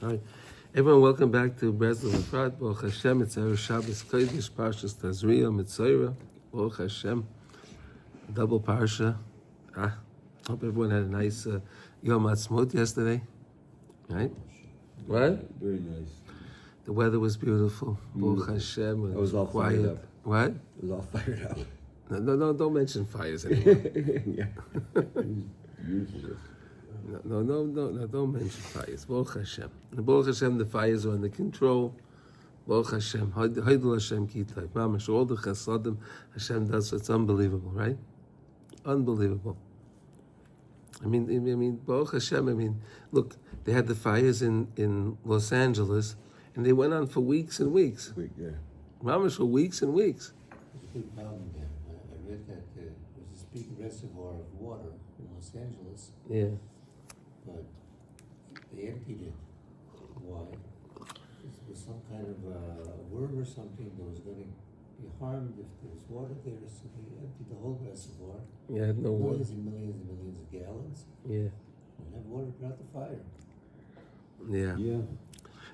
All right. Everyone, welcome back to Breslov Efrat. Baruch Hashem, it's our Shabbos Kodesh, Parshas Tazria, Mitzvah. Baruch Hashem, double Parsha. Hope everyone had a nice Yom Ha'atzmaut yesterday. Right? What? Very nice. The weather was beautiful. Baruch Hashem. It was all quiet. fired up. What? It was all fired up. No, don't mention fires anymore. Yeah. Beautiful. No, don't mention fires. Baruch Hashem. Baruch Hashem, the fires are under control. Baruch Hashem. Haidul Hashem Kitayv. Mamash, all the chasadim Hashem does, it's unbelievable, right? Unbelievable. I mean, Baruch Hashem, look, they had the fires in Los Angeles, and they went on for weeks and weeks. Yeah. Mamash, for weeks and weeks. There's a big problem there. I read that there was this big reservoir of water in Los Angeles, Yeah. but they emptied it. Why? It was some kind of a worm or something that was going to be harmed if there was water there, so they emptied the whole reservoir. Yeah, no water. Millions and millions and millions of gallons. Yeah. And that water brought the fire. Yeah. Yeah.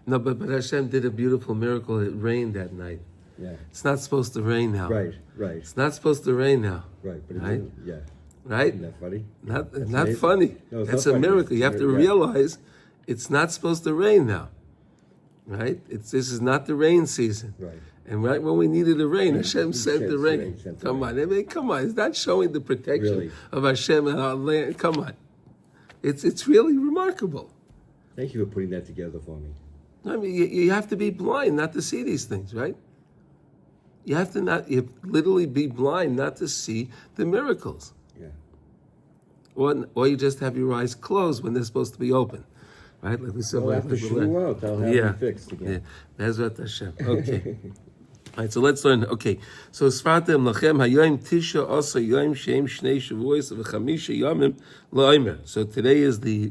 No, but Hashem did a beautiful miracle. It rained that night. Yeah. It's not supposed to rain now. Right. It's not supposed to rain now. Right. But it Right? didn't. Yeah. Right? Isn't that funny? Not amazing. funny. No, it's That's not a funny. miracle. You have to Yeah. realize it's not supposed to rain now. Right? This is not the rain season. Right. And right when we needed the rain, Hashem He sent the rain. sent the Come rain. on. Come on. It's not showing the protection Really? of Hashem and our land. Come on. It's really remarkable. Thank you for putting that together for me. I mean, you have to be blind not to see these things, right? You have to literally be blind not to see the miracles. Yeah. Or you just have your eyes closed when they're supposed to be open, right? Like we said, Well, after Shavuot, I'll have them fixed again. Yeah, Bezrat Hashem. Okay. All right, so let's learn. Okay, so Sfartem lachem hayoim tisha also yoim shem shnei shavuos v'chamisha yomim lo'imer. So today is the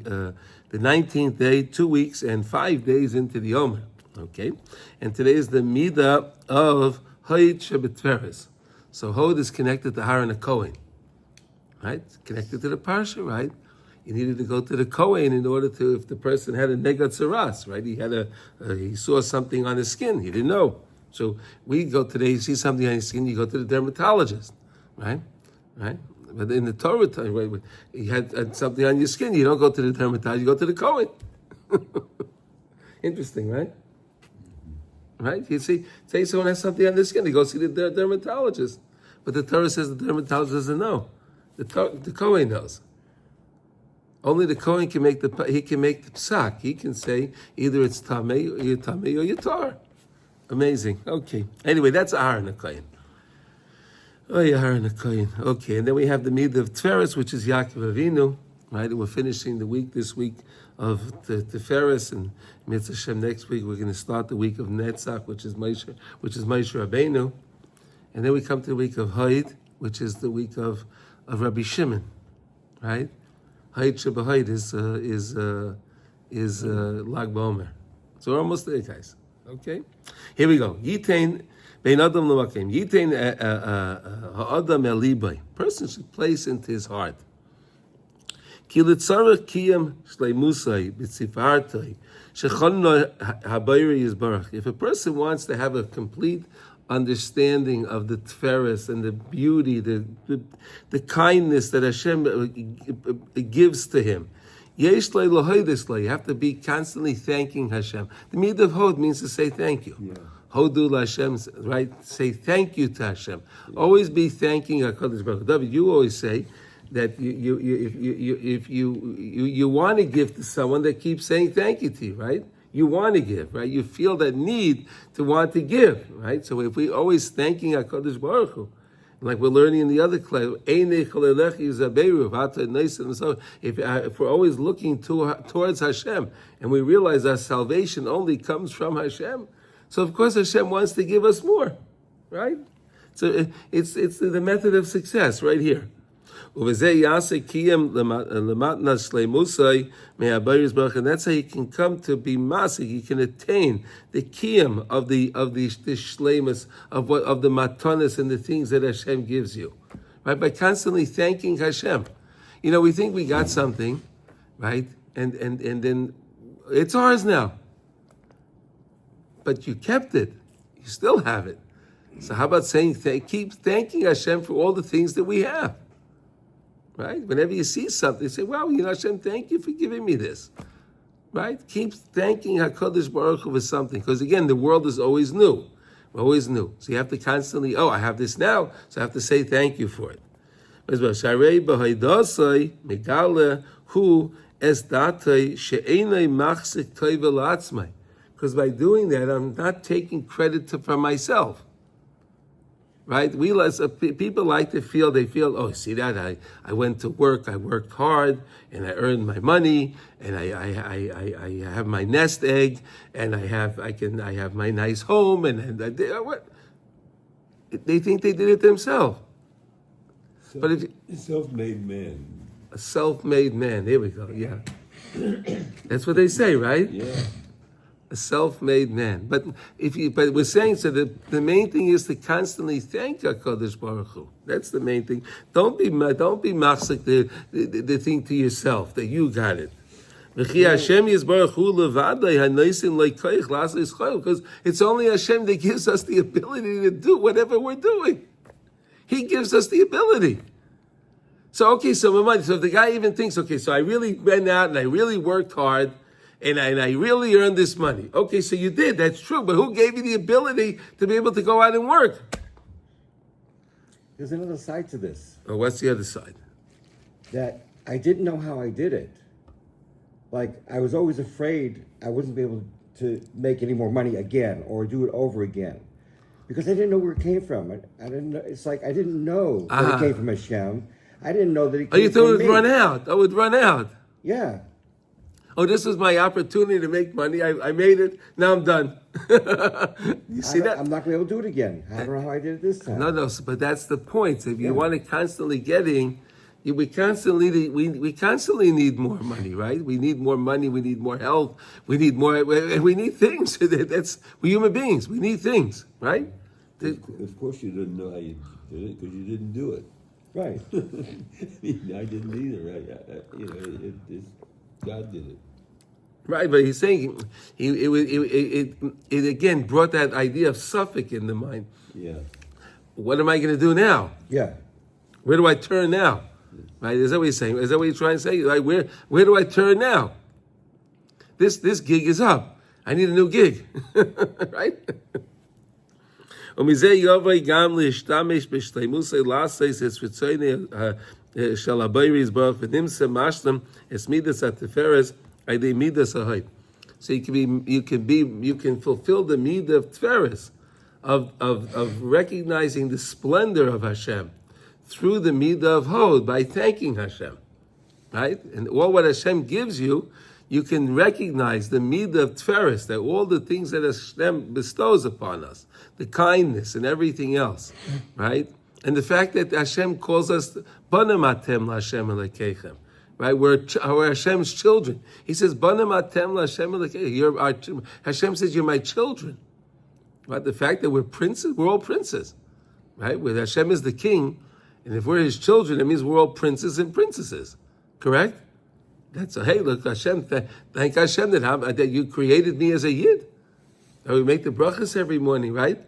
19th day, 2 weeks and 5 days into the Omer. Okay, and today is the midah of Hod Shebetveres. So Hod is connected to Har and the Kohen, right? It's connected to the Parsha, right? You needed to go to the Kohen in order to, if the person had a negat saras, right? He saw something on his skin, he didn't know. So we go today, you see something on your skin, you go to the dermatologist, right? But in the Torah time, right, you had something on your skin, you don't go to the dermatologist, you go to the Kohen. Interesting, right? Right? You see, say someone has something on their skin, they go see the dermatologist. But the Torah says the dermatologist doesn't know. The Kohen knows. Only the Kohen can make the psak. He can say either it's tamei or you're tar. Amazing. Okay. Anyway, that's Har and the Kohen. Oh, yeah, Har and the Kohen. Okay, and then we have the midah of Tferes, which is Yaakov Avinu. Right, and we're finishing the week this week of the Tferes, and Mitzvah Hashem next week we're going to start the week of Netzach, which is Moshe Rabbeinu, and then we come to the week of Hod, which is the week of Rabbi Shimon, right? Hod Shebahod is Lag BaOmer. So we're almost there, guys. Okay, here we go. Yitain bein adam l'makim. Yitain ha'adam el libay. Person should place into his heart. Ki litzarech kiyam shleimusai b'tzifartai shechon habayri yizbarach. If a person wants to have a complete understanding of the Tferes and the beauty, the kindness that Hashem gives to him, you have to be constantly thanking Hashem. The midah of Hod means to say thank you. Yeah. Hodu Hashem, right? Say thank you to Hashem. Always be thanking HaKadosh Baruch Hu. David, you always say that if you want to give to someone that keeps saying thank you to you, right? You want to give, right? You feel that need to want to give, right? So if we always thanking HaKadosh Baruch Hu, like we're learning in the other class, if we're always looking towards Hashem and we realize our salvation only comes from Hashem, so of course Hashem wants to give us more, right? So it's the method of success right here. And that's how you can come to be masik. You can attain the kiyam of the shleimus of the matanis and the things that Hashem gives you, right? By constantly thanking Hashem. You know, we think we got something, right? And then it's ours now. but you kept it. You still have it. So how about saying, keep thanking Hashem for all the things that we have, right? Whenever you see something, say, wow, Hashem, thank you for giving me this, right? Keep thanking HaKadosh Baruch Hu for something, because again, the world is always new. Always new. So you have to constantly, I have this now, so I have to say thank you for it. Because by doing that, I'm not taking credit for myself. Right? People like to feel, see that? I went to work, I worked hard, and I earned my money, and I have my nest egg, and I have my nice home, and what? They think they did it themselves. But Self-made man. A self-made man. Here we go. Yeah, that's what they say, right? Yeah. A self-made man. But we're saying so that the main thing is to constantly thank HaKadosh Baruch Hu. That's the main thing. Don't be machzik the thing to yourself that you got it. Because it's only Hashem that gives us the ability to do whatever we're doing. He gives us the ability. So if the guy even thinks, so I really went out and I really worked hard, and I really earned this money. Okay, so you did, that's true, but who gave you the ability to be able to go out and work? There's another side to this. Oh, what's the other side? That I didn't know how I did it. Like, I was always afraid I wasn't be able to make any more money again or do it over again. Because I didn't know where it came from. I didn't know, it's like I didn't know that it came from Hashem. I didn't know that it came from me. You thought it would run out. Oh, it would run out. Yeah. Oh, this was my opportunity to make money. I made it. Now I'm done. You see that? I'm not going to be able to do it again. I don't know how I did it this time. No, but that's the point. If you want to constantly getting, we constantly need more money, right? We need more money. We need more health. We need more. We need things. We're human beings. We need things, right? Of course, you didn't know how you did it because you didn't do it. Right. I didn't either. God did it. Right, but he's saying it again brought that idea of suffix in the mind. Yeah. What am I going to do now? Yeah. Where do I turn now? Right? Is that what he's saying? Is that what he's trying to say? Like, where do I turn now? This gig is up. I need a new gig, right? ומזה יובא גם להשתמש בשלימוס לעשות את רצונו של הבורא יתברך ונמצא משלם את מידת התפארת על ידי מידת ההוד. So you can fulfill the midah of tferes, of recognizing the splendor of Hashem through the midah of hod by thanking Hashem, right? And all what Hashem gives you, you can recognize the midah of tferes, that all the things that Hashem bestows upon us, the kindness and everything else, right? And the fact that Hashem calls us Banim Atem LaHashem Elokeichem, right? We're Hashem's children. He says Banim Atem LaHashem Elokeichem. Hashem says you're my children, right? The fact that we're princes, we're all princes, right? Where Hashem is the king, and if we're His children, it means we're all princes and princesses, correct? That's hey, look, Hashem, thank Hashem that you created me as a yid. And we make the brachas every morning, right?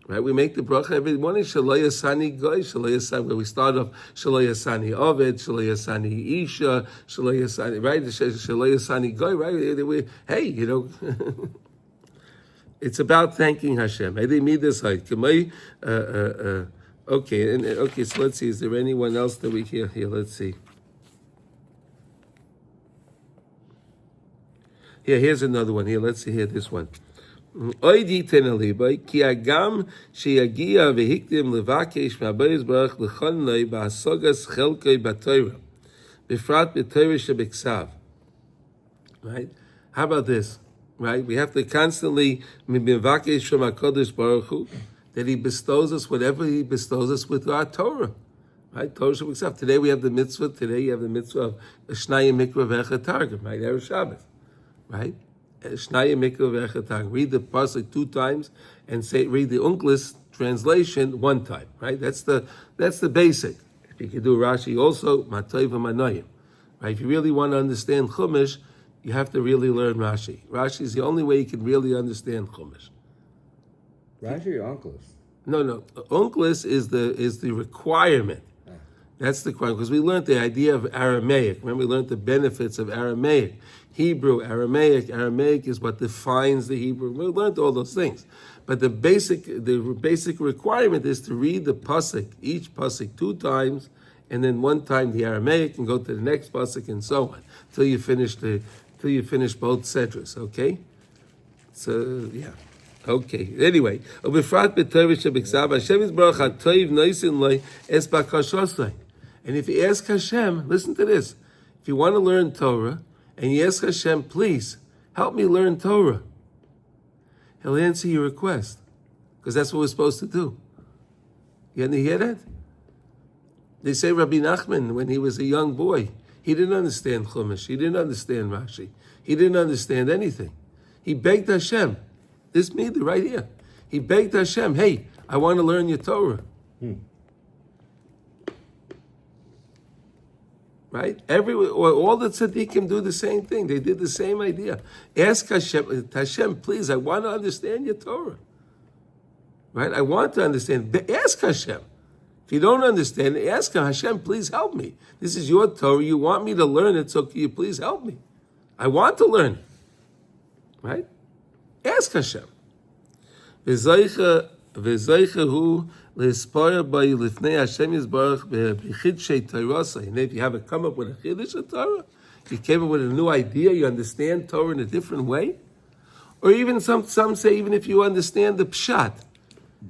Right, we make the bracha every morning. Shaloi Yasani Goy, Shaloi Yasani, where we start off Shaloi Yasani Oved, Shaloi Yasani Isha, Shaloi Yasani, right? Shaloi Yasani Goy, right? Hey, it's about thanking Hashem. Okay, so let's see. Is there anyone else that we hear here? Let's see. Here's another one. Here, let's see here. This one. כי הגם שיגיע והקדים לבקש מהבורא יתברך לכוננו בהשגת חלקו בתורה, בפרט בתורה שבכתב. Right? How about this? Right? We have to constantly מבקש from HaKadosh Baruch Hu that He bestows us whatever He bestows us with our Torah. Right? Torah שבכתב. Today we have the mitzvah. Today you have the mitzvah of Shnaya Mikra Vecha Targum. Right? Erev Shabbos. Right? Read the pasuk 2 times and read the Unklis translation 1 time. Right? That's the basic. If you can do Rashi also, Matayv Manoyim. Right? If you really want to understand Chumash, you have to really learn Rashi. Rashi is the only way you can really understand Chumash. Rashi or Uncles? No. Unclis is the requirement. That's the requirement, because we learned the idea of Aramaic. Remember, we learned the benefits of Aramaic. Hebrew, Aramaic. Aramaic is what defines the Hebrew. We learned all those things. But the basic requirement is to read the pasuk, each pasuk 2 times, and then 1 time the Aramaic, and go to the next pasuk, and so on, till you finish both sedras. Okay? So yeah. Okay. Anyway, Ubefrat b'Torah shebiksav Hashem Yisbarach hatoiv noisin loy es bakashosai. And if you ask Hashem, listen to this. If you want to learn Torah, and you ask Hashem, please help me learn Torah, He'll answer your request, because that's what we're supposed to do. You hear that? They say Rabbi Nachman, when he was a young boy, he didn't understand Chumash, he didn't understand Rashi, he didn't understand anything. He begged Hashem. This midah right here. He begged Hashem, hey, I want to learn your Torah. Right? All the tzaddikim do the same thing. They did the same idea. Ask Hashem, please, I want to understand your Torah. Right? I want to understand. Ask Hashem. If you don't understand, ask him, Hashem, please help me. This is your Torah. You want me to learn it, so can you please help me? I want to learn it. Right? Ask Hashem. V'zaycha l'espara by lifnei Hashem Yisbarach b'chidshei Torah. And if you haven't come up with a chiddush of Torah, you came up with a new idea, you understand Torah in a different way, or even some say even if you understand the pshat,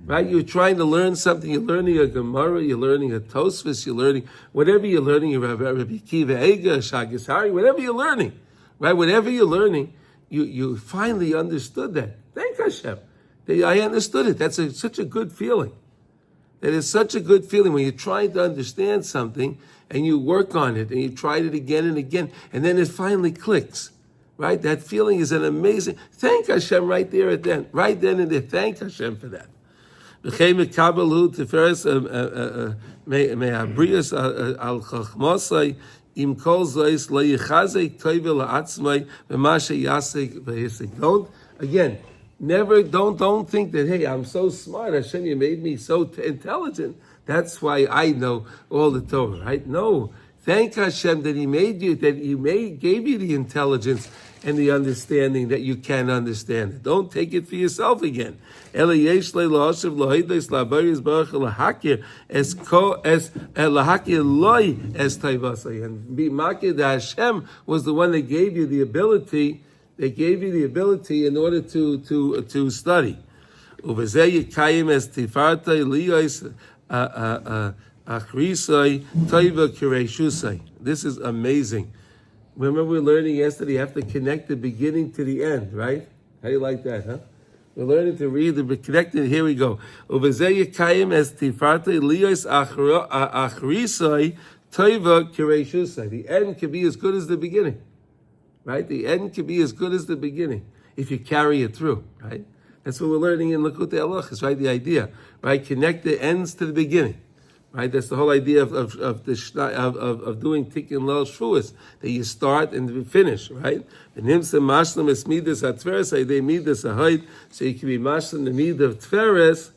right? You're trying to learn something. You're learning a Gemara. You're learning a Tosfos. You're learning whatever you're learning. You have Rabbi Kiva Eiga, Shagis Hari, whatever you're learning, right? Whatever you're learning. You finally understood that. Thank Hashem. I understood it. That's such a good feeling. That is such a good feeling when you're trying to understand something and you work on it and you tried it again and again and then it finally clicks. Right? That feeling is an amazing. Thank Hashem right there at then. Right then and there. Thank Hashem for that. Im kol zois lo yichazek toivel la'atzmai v'mashe yasek v'hisek. Don't think that, hey, I'm so smart, Hashem, you made me so intelligent, that's why I know all the Torah, right? No. Thank Hashem that He made you, that gave you the intelligence and the understanding that you can understand it. Don't take it for yourself again. And be makir that Hashem was the one that gave you the ability. They gave you the ability in order to study. This is amazing. Remember we were learning yesterday, you have to connect the beginning to the end, right? How do you like that, huh? We're learning to read the connected. Here we go. The end can be as good as the beginning. Right? The end can be as good as the beginning if you carry it through, right? That's what we're learning in Likutey Halachos, right? The idea, right? Connect the ends to the beginning. Right, that's the whole idea of doing Tikkun Leil Shavuos, that you start and finish, right? And Nimsa Mashlam es Midas HaTveres, they Midas HaHoid, so you can be Mashlam the Midah of Tveres,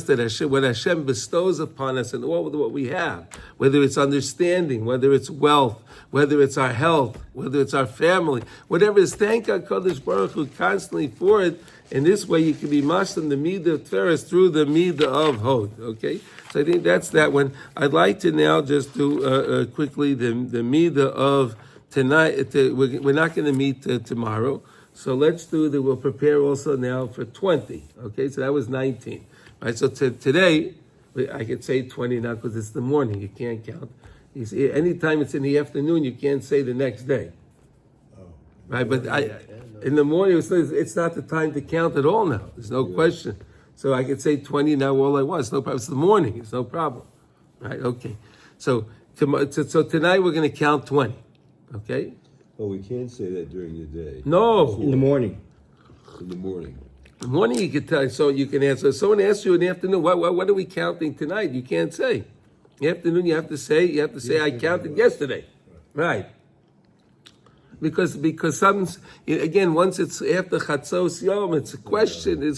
that Hashem, what Hashem bestows upon us and all what we have, whether it's understanding, whether it's wealth, whether it's our health, whether it's our family, whatever it is, thank HaKadosh Baruch Hu constantly for it. And this way you can be Mashlam the Midah of Tveres through the Midah of Hod, okay? So I think that's that one. I'd like to now just do quickly the Midah of tonight. We're not going to meet tomorrow. So let's do that. We'll prepare also now for 20. Okay, so that was 19. Right, so today, I could say 20 now because it's the morning. You can't count. You see, anytime it's in the afternoon, you can't say the next day. Right, but in the morning, it's not the time to count at all now. There's no question. So I could say 20 now all I want. It's no problem. It's the morning. It's no problem. Right, okay. So tonight we're going to count 20. Okay? Oh, we can't say that during the day. No. In the morning. In the morning. In the morning you can tell, so you can answer. If someone asks you in the afternoon, what are we counting tonight? You can't say. In the afternoon you have to say, I counted yesterday. Right. because some, again, once it's after Chatzos Yom, it's a question.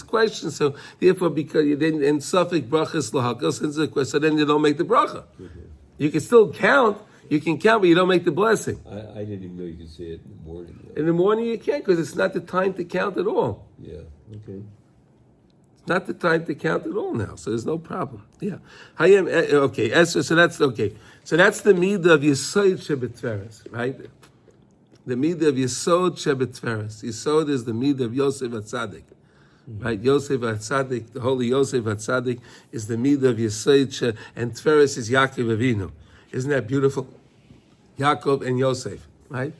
So therefore, because you didn't and suffix brachas lahakos, so then you don't make the bracha. You can still count. You can count, but you don't make the blessing. I didn't even know you could say it in the morning. Yeah. In the morning you can't, because it's not the time to count at all. Yeah. Okay. It's not the time to count at all now, so there's no problem. Yeah. Okay. Esray. So that's okay. So that's the midah of Yesod Shebetferes, right? The midah of Yesod Shebetferes. Yesod is the midah of Yosef HaTzadik. Right? Yosef HaTzadik, the holy Yosef HaTzadik is the midah of Yesod, and Tferes is Yaakov Avinu. Isn't that beautiful? Yaakov and Yosef, right?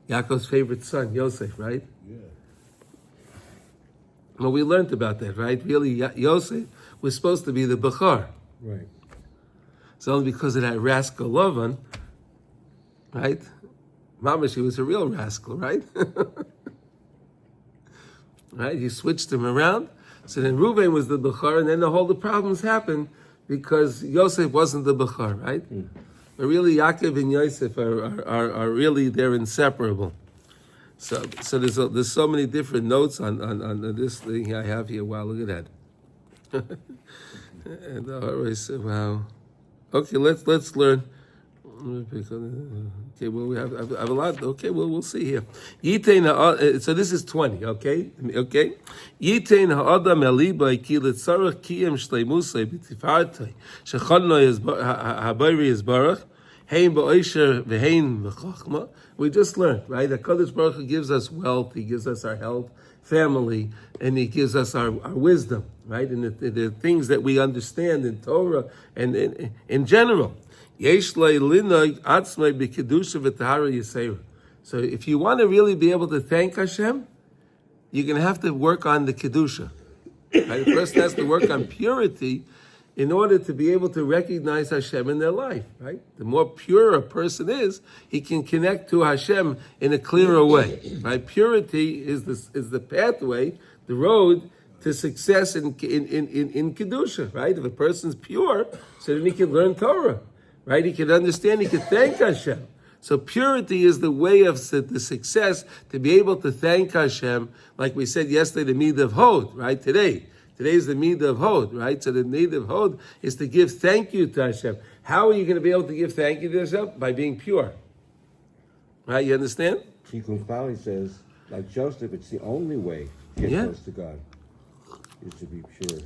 Yaakov's favorite son, Yosef, right? Yeah. Well, we learned about that, right? Really, Yosef was supposed to be the Bechor. Right. It's only because of that rascal Lavan, right? Mamash, he was a real rascal, right? Right? He switched him around. So then Reuven was the Bechor, and then the problems happened because Yosef wasn't the Bechor, right? But really, Yaakov and Yosef are really, they're inseparable. So there's so many different notes on this thing I have here. Wow, look at that. And wow. Okay, let's learn. Okay, well we have a lot. Okay, well we'll see here. So this is 20. Okay. Yitein ha'adam eliba ki letzarach kiyem shleimusay b'tifartay shechanoi habayri yisbarach hein ba'osher v'hein v'chachma. We just learned, right? That Kadosh Baruch Hu gives us wealth, He gives us our health, family, and He gives us our wisdom, right? And the things that we understand in Torah and in general. So if you want to really be able to thank Hashem, you're going to have to work on the kedusha. Right? The person has to work on purity in order to be able to recognize Hashem in their life. Right? The more pure a person is, he can connect to Hashem in a clearer way. Right? Purity is the pathway, the road to success in kedusha. Right? If a person's pure, so then he can learn Torah. Right? He can understand, he can thank Hashem. So purity is the way of the success, to be able to thank Hashem, like we said yesterday, the midah of Hod, right? Today is the midah of Hod, right? So the midah of Hod is to give thank you to Hashem. How are you going to be able to give thank you to Hashem? By being pure. Right? You understand? Tikkun Chali says, like Joseph, it's the only way to get close to God, is to be pure.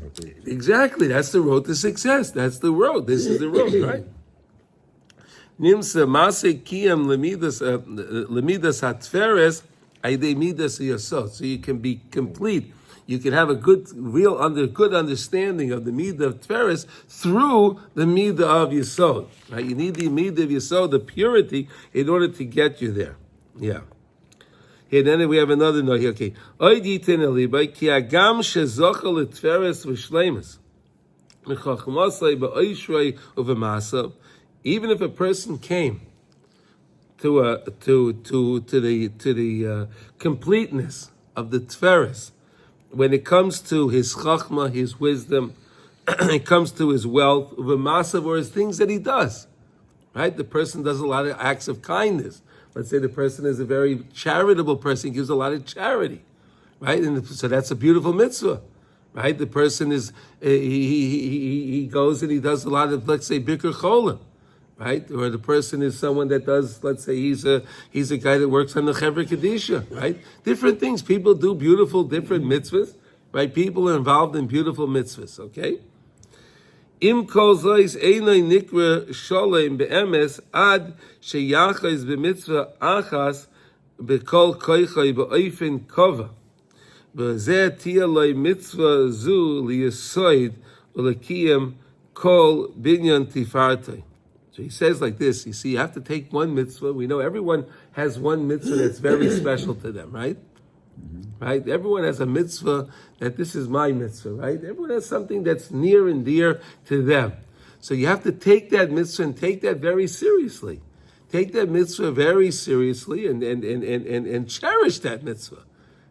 Exactly. That's the road to success. That's the road. This is the road, right? Nimsa Maseh Kiyam Lemidas Hatferes Aidei Midas Yasod. So you can be complete. You can have a good understanding of the midah of Tferes through the midah of Yasod. Right? You need the midah of Yasod, the purity, in order to get you there. Yeah. Okay, then we have another note here. Okay. Oid yiten elibay ki agam shezochel Tferes v'shleimus mechachmasay ba'oishrei uv'masav. Even if a person came to the completeness of the Tferes, when it comes to his chachma, his wisdom, it comes to his wealth, v'masav, or his things that he does, right? The person does a lot of acts of kindness. Let's say the person is a very charitable person, gives a lot of charity, right? And so that's a beautiful mitzvah. Right? The person is, he goes and he does a lot of, let's say, bikur cholim. Right? Or the person is someone that does, let's say he's a guy that works on the Chevra Kedisha, right? Different things. People do beautiful, different mitzvahs, right? People are involved in beautiful mitzvahs, okay? Im kol zois einay nikra sholem be'emes ad sheyachas b'mitzvah achas b'kol koichay b'oifen kova. B'zeh tiyalay mitzvah zu liyasoid u'lekiyem kol binyan tifartay. So he says like this, you see, you have to take one mitzvah. We know everyone has one mitzvah that's very special to them, right? Mm-hmm. Right? Everyone has a mitzvah that this is my mitzvah, right? Everyone has something that's near and dear to them. So you have to take that mitzvah and take that very seriously. Take that mitzvah very seriously and cherish that mitzvah.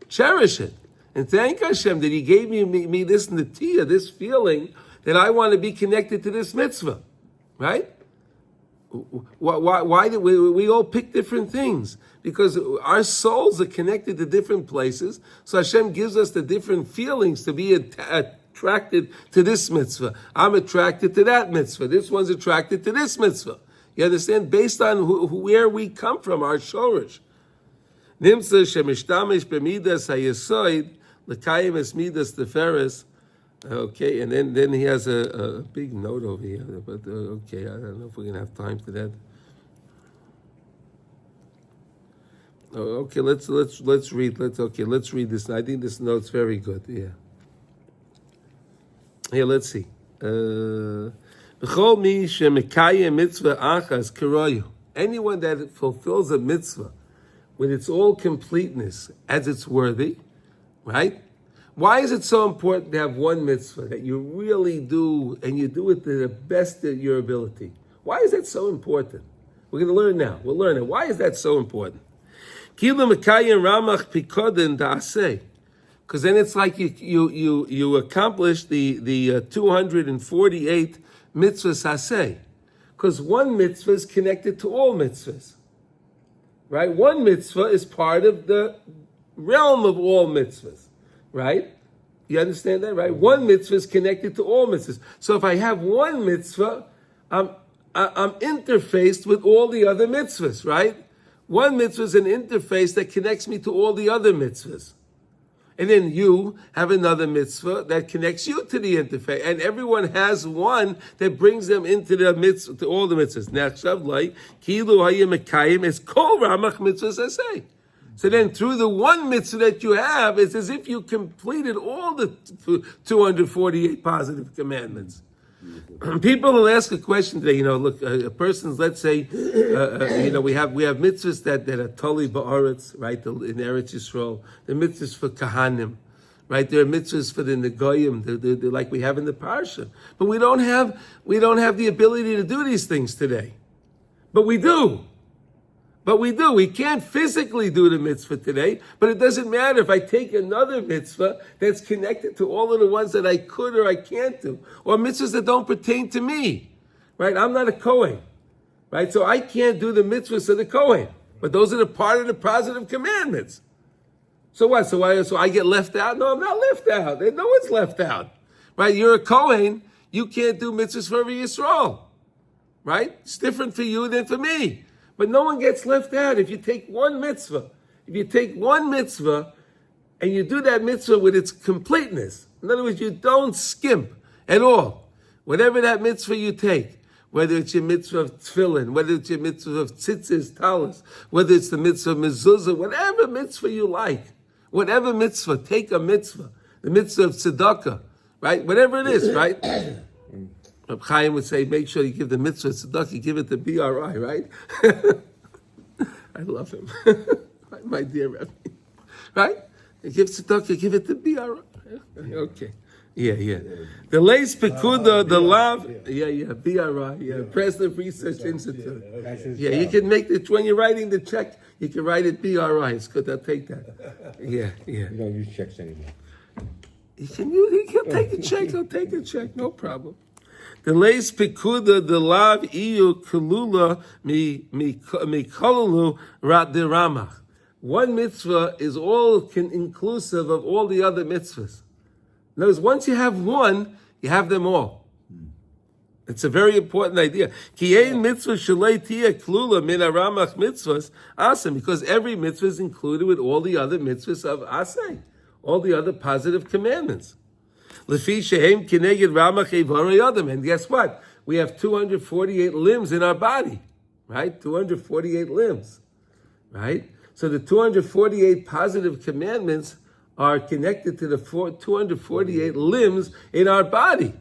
Cherish it. And thank Hashem that He gave me this natiyah, this feeling that I want to be connected to this mitzvah, right? Why do we all pick different things? Because our souls are connected to different places. So Hashem gives us the different feelings to be attracted to this mitzvah. I'm attracted to that mitzvah. This one's attracted to this mitzvah. You understand? Based on where we come from, our shorish. Nimtza shemishtamish b'midas hayesoid l'kayim es midas teferes. Okay, and then he has a big note over here, but okay, I don't know if we're gonna have time for that. Okay, let's read. Let's read this. I think this note's very good. Yeah. Here, let's see. Anyone that fulfills a mitzvah with its all completeness as it's worthy, right? Why is it so important to have one mitzvah that you really do, and you do it to the best of your ability? Why is that so important? We're going to learn now. We'll learn it. Why is that so important? Because then it's like you accomplish the 248 mitzvahs haseh. Because one mitzvah is connected to all mitzvahs. Right? One mitzvah is part of the realm of all mitzvahs. Right? You understand that, right? One mitzvah is connected to all mitzvahs. So if I have one mitzvah, I'm interfaced with all the other mitzvahs, right? One mitzvah is an interface that connects me to all the other mitzvahs. And then you have another mitzvah that connects you to the interface. And everyone has one that brings them into the mitzvah, to all the mitzvahs. Is kol ramach mitzvahs aseh. So then through the one mitzvah that you have, it's as if you completed all the 248 positive commandments. People will ask a question today, look, a person's, let's say, we have mitzvahs that are totally ba'aretz, right, in Eretz Yisrael. The mitzvahs for kahanim, right? There are mitzvahs for the negoyim, they're like we have in the parsha. But we don't have the ability to do these things today. But we do. We can't physically do the mitzvah today, but it doesn't matter if I take another mitzvah that's connected to all of the ones that I could or I can't do, or mitzvahs that don't pertain to me, right? I'm not a Kohen, right? So I can't do the mitzvahs of the Kohen, but those are the part of the positive commandments. So what? So I get left out? No, I'm not left out. No one's left out, right? You're a Kohen, you can't do mitzvahs for every Yisrael, right? It's different for you than for me. But no one gets left out if you take one mitzvah. If you take one mitzvah and you do that mitzvah with its completeness, in other words, you don't skimp at all. Whatever that mitzvah you take, whether it's your mitzvah of tefillin, whether it's your mitzvah of tzitzis, talis, whether it's the mitzvah of mezuzah, whatever mitzvah you like, whatever mitzvah, take a mitzvah, the mitzvah of tzedakah, right? Whatever it is, right? Reb Chaim would say, make sure you give the mitzvah tzedakah, give it to BRI, right? I love him. My dear Rebbe. Right? You give tzedakah, give it to BRI. Okay. Yeah. The Leis Pekuda, the Lav, BRI, Breslov Research Institute. Yeah, you can make it, when you're writing the check, you can write it BRI. It's good, I'll take that. Yeah. You don't use checks anymore. He'll take a check, no problem. The Leis Pekuda, the Lav Iyu Kalula mi Kolulu Rat de Ramach. One mitzvah is all inclusive of all the other mitzvahs. In other words, once you have one, you have them all. It's a very important idea. Ki ein mitzvah shalei tia klula min aramach mitzvahs asem, because every mitzvah is included with all the other mitzvahs of asay, all the other positive commandments. Lefi shehem kineged ramach evarei adam, and guess what? We have 248 limbs in our body, right? 248 limbs, right? So the 248 positive commandments are connected to the 248 limbs in our body,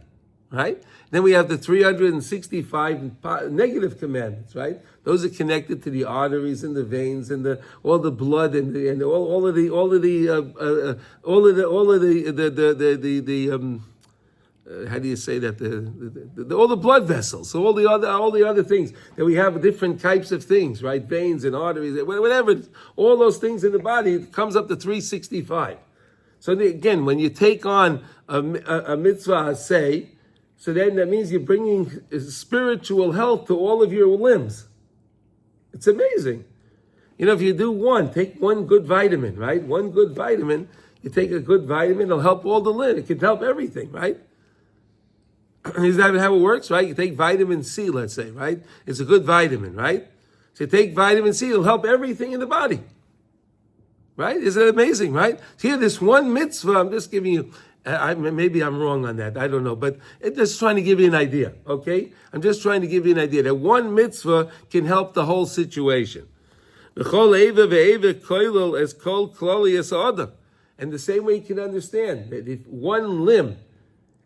right? Then we have the 365 negative commandments, right? Those are connected to the arteries and the veins and all the blood and all of the how do you say that? All the blood vessels, so all the other things that we have, different types of things, right? Veins and arteries, whatever, all those things in the body, it comes up to 365. So again, when you take on a mitzvah, say, So then that means you're bringing spiritual health to all of your limbs. It's amazing. If you do take one good vitamin, right? One good vitamin, you take a good vitamin, it'll help all the limbs. It can help everything, right? Is that how it works, right? You take vitamin C, let's say, right? It's a good vitamin, right? So you take vitamin C, it'll help everything in the body. Right? Isn't it amazing, right? So here, this one mitzvah, I'm just giving you, maybe I'm wrong on that, I don't know, but it's just trying to give you an idea, okay? I'm just trying to give you an idea that one mitzvah can help the whole situation. And the same way you can understand that if one limb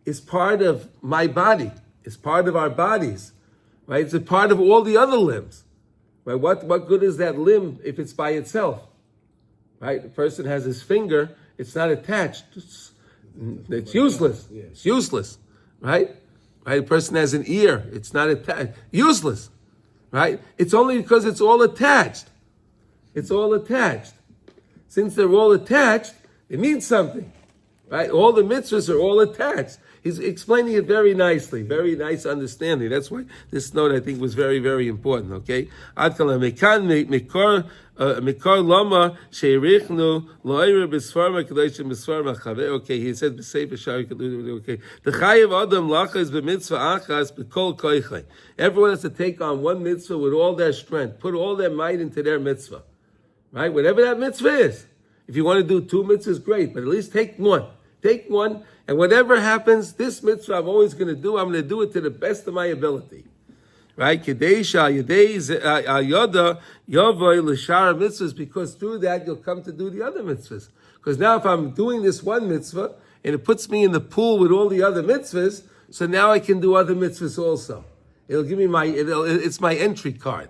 is part of my body, is part of our bodies, right? It's a part of all the other limbs, right? What good is that limb if it's by itself? Right? A person has his finger, it's not attached. It's useless. It's useless. Right? A person has an ear, it's not attached. Useless. Right? It's only because it's all attached. It's all attached. Since they're all attached, it means something. Right? All the mitzvahs are all attached. He's explaining it very nicely, very nice understanding. That's why this note I think was very, very important. Okay, okay. He said the Sefira. Everyone has to take on one mitzvah with all their strength, put all their might into their mitzvah. Right, whatever that mitzvah is. If you want to do two mitzvahs, great, but at least take one. Take one. And whatever happens, this mitzvah I'm always going to do, I'm going to do it to the best of my ability. Right? Mitzvahs, because through that you'll come to do the other mitzvahs. Because now if I'm doing this one mitzvah, and it puts me in the pool with all the other mitzvahs, so now I can do other mitzvahs also. It'll give me it's my entry card.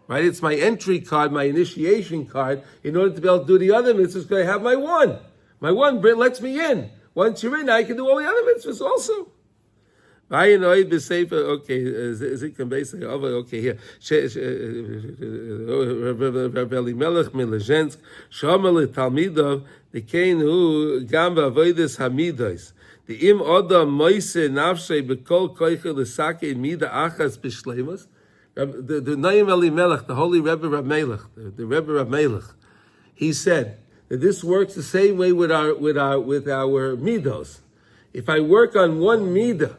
Right? It's my entry card, my initiation card, in order to be able to do the other mitzvahs, because I have my one. My one lets me in. Once you're in, I can do all the other mitzvahs also. Okay, okay, here. Rabbi Melech Milazhensk, Shomer Talmidov, the Kain who Gamba Avodas Hamidos. The Im Oda Moise Nafshe Bekol Koichel Lesake Mida Achas Bishlemus. The Naim Elimelech, the holy Rebbe Rab Melech, the Rebbe Rab Melech, he said that this works the same way with our midos. If I work on one midah,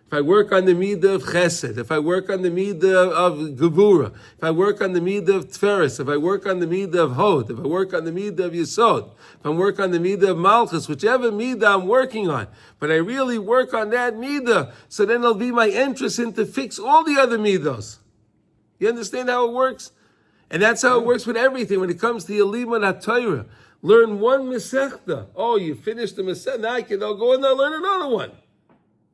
if I work on the midah of chesed, if I work on the midah of gevura, if I work on the midah of tferes, if I work on the midah of hod, if I work on the midah of yesod, if I work on the midah of malchus, whichever midah I'm working on, but I really work on that midah, so then it'll be my interest in to fix all the other midos. You understand how it works? And that's how it works with everything. When it comes to the Limud HaTorah, learn one Masechta. Oh, you finished the Masechta. Now I can go in there and learn another one.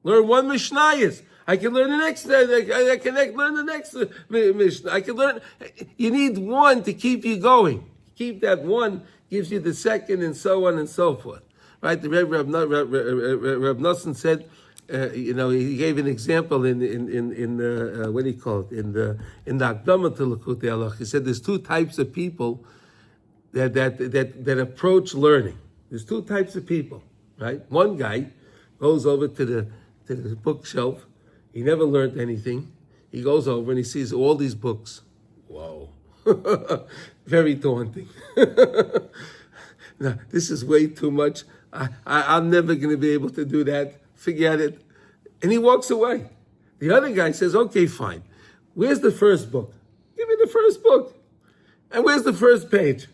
Learn one Mishnayos. I can learn the next. I can learn the next Mishnah. I can learn. You need one to keep you going. Keep that one, gives you the second, and so on and so forth. Right? The Reb Nosson said. He gave an example in what do you call it? In the Akdama to Likutey Halachos. He said there's two types of people that approach learning. There's two types of people, right? One guy goes over to the bookshelf. He never learned anything. He goes over and he sees all these books. Whoa, very daunting. No, this is way too much. I'm never going to be able to do that. Forget it. And he walks away. The other guy says, okay, fine. Where's the first book? Give me the first book. And where's the first page?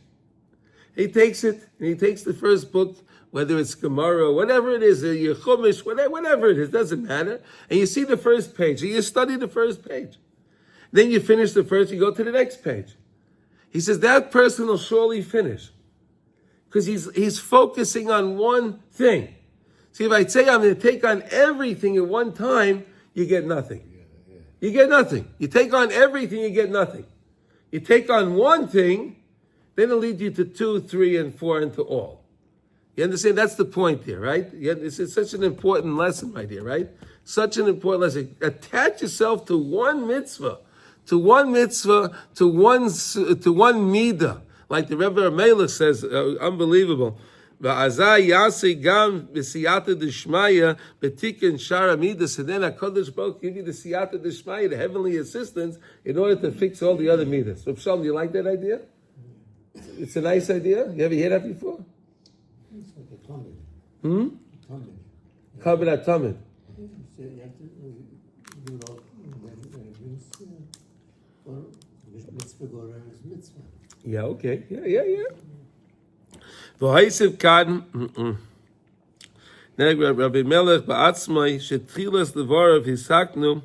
He takes it, and he takes the first book, whether it's Gemara, whatever it is, Chumash, whatever it is, doesn't matter. And you see the first page, and you study the first page. Then you finish the first, you go to the next page. He says, that person will surely finish. Because he's focusing on one thing. See, if I say I'm going to take on everything at one time, you get nothing. You get nothing. You take on everything, you get nothing. You take on one thing, then it'll lead you to 2, 3, and 4, and to all. You understand? That's the point here, right? This is such an important lesson right here, right? Such an important lesson. Attach yourself to one mitzvah, to one midah. Like the Rebbe Melech says, unbelievable. Va'azai yasi gam b'siyata d'shmaya b'tikin shara midas. And then HaKadosh Baruch give you the siyata d'shmaya, the heavenly assistance, in order to fix all the other midas. Rav Shalom, do you like that idea? It's a nice idea. You ever heard that before? It's like a comment. Comment. Kabbalah Tamid. You have to do it all. Or mitzvah gorer is mitzvah. Yeah, okay. Yeah. V'haisiv kan, Neg Rabbi Melech ba'atzmai, shetchilas levar of hisaknu.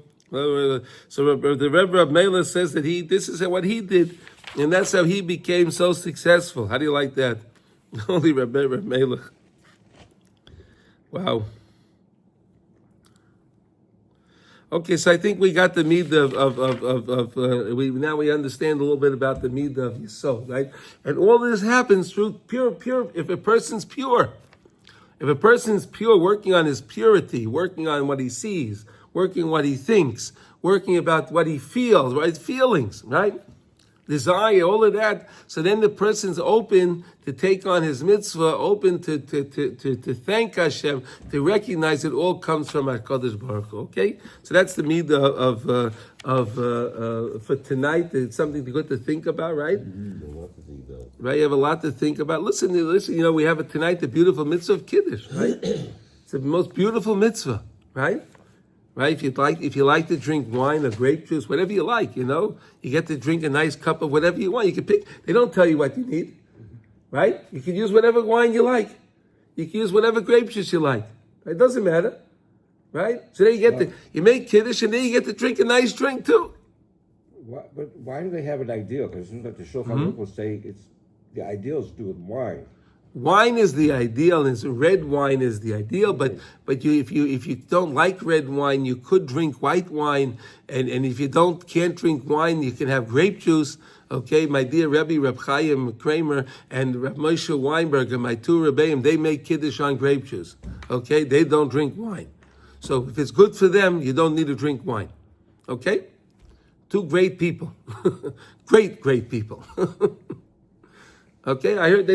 So the Rabbi Melech says that this is what he did, and that's how he became so successful. How do you like that? Only Rabbi Melech. Wow. Okay, so I think we got the midah now we understand a little bit about the midah of Yisod, right? And all this happens through pure, if a person's pure. If a person's pure, working on his purity, working on what he sees, working what he thinks, working about what he feels, right? Feelings, right? Desire, all of that. So then the person's open to take on his mitzvah, open to thank Hashem, to recognize it all comes from HaKadosh Baruch Hu. Okay, so that's the midah for tonight. It's something good to think about, right? Mm-hmm. A lot to think about. Right, you have a lot to think about. Listen. You know, we have tonight the beautiful mitzvah of Kiddush, right? It's the most beautiful mitzvah, right? Right? If you like to drink wine or grape juice, whatever you like, you get to drink a nice cup of whatever you want. You can pick. They don't tell you what you need, right? You can use whatever wine you like. You can use whatever grape juice you like. It doesn't matter, right? So then you make Kiddush, and then you get to drink a nice drink too. But why do they have an ideal? Because it seems like the Shulchan Aruch will say the ideal is to do with wine. Wine is the ideal, and red wine is the ideal. But if you don't like red wine, you could drink white wine. And if you can't drink wine, you can have grape juice. Okay, my dear Rebbe Reb Chaim Kramer and Reb Moshe Weinberg and my two Rebbeim, they make Kiddush on grape juice. Okay, they don't drink wine. So if it's good for them, you don't need to drink wine. Okay, two great people, great people. Okay, I heard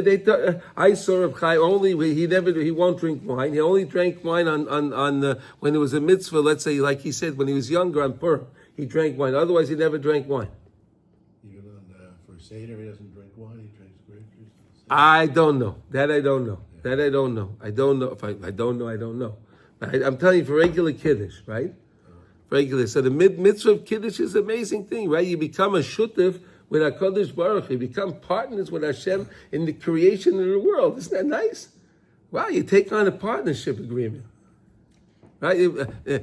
I saw Reb Chaim he won't drink wine. He only drank wine on when it was a mitzvah. Let's say, like he said, when he was younger on Purim, he drank wine. Otherwise, he never drank wine. Even for Seder, he doesn't drink wine. He drinks grape juice. I don't know. That I don't know. I don't know. If I don't know, I don't know. I'm telling you, for regular Kiddush, right? Regular. So the mitzvah of Kiddush is an amazing thing, right? You become a shutef with HaKadosh Baruch Hu. You become partners with Hashem in the creation of the world. Isn't that nice? Wow, you take on a partnership agreement. Right?